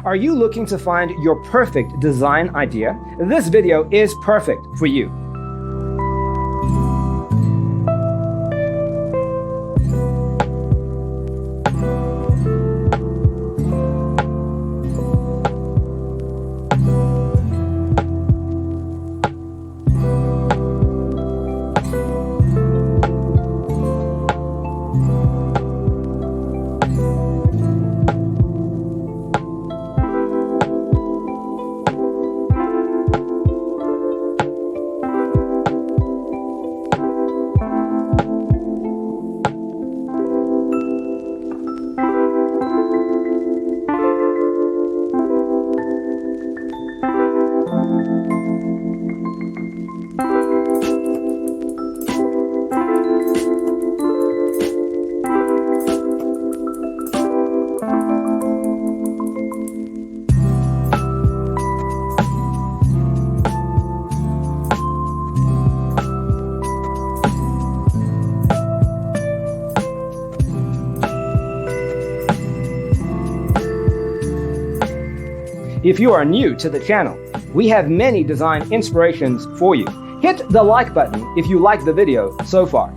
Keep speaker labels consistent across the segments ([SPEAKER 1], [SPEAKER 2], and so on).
[SPEAKER 1] Are you looking to find your perfect design idea? This video is perfect for you. If you are new to the channel, we have many design inspirations for you. Hit the like button if you like the video so far.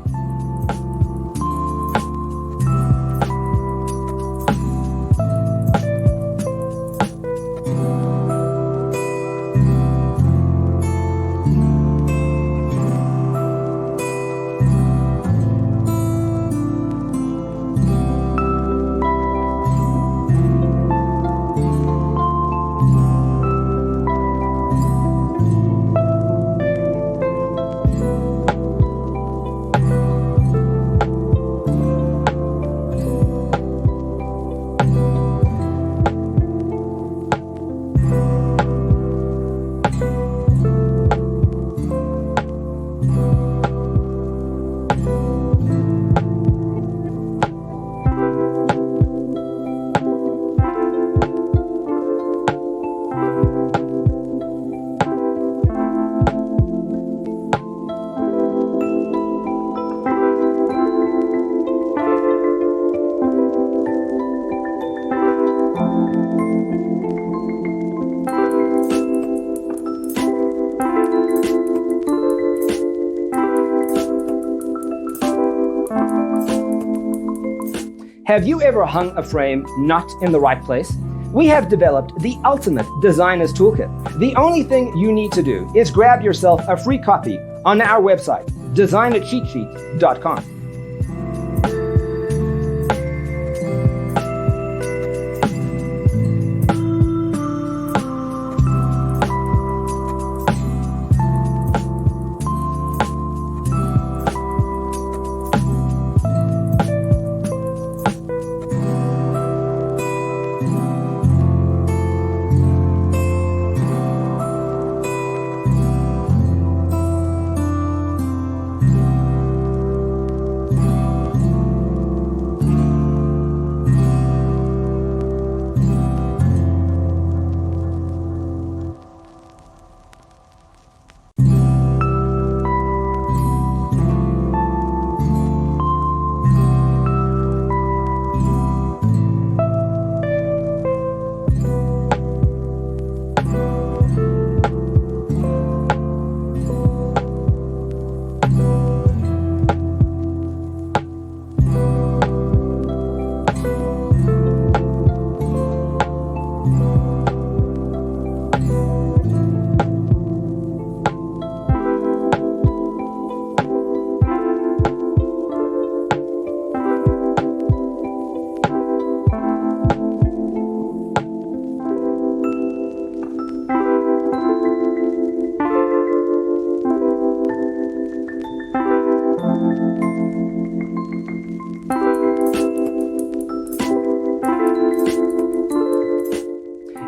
[SPEAKER 1] Have you ever hung a frame not in the right place? We have developed the ultimate designer's toolkit. The only thing you need to do is grab yourself a free copy on our website, designercheatsheet.com.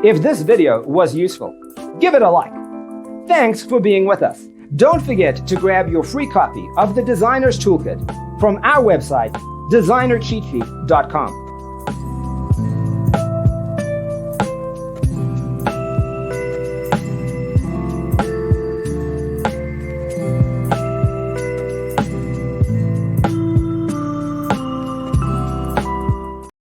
[SPEAKER 1] If this video was useful, give it a like. Thanks for being with us. Don't forget to grab your free copy of the Designer's Toolkit from our website, designercheatsheet.com.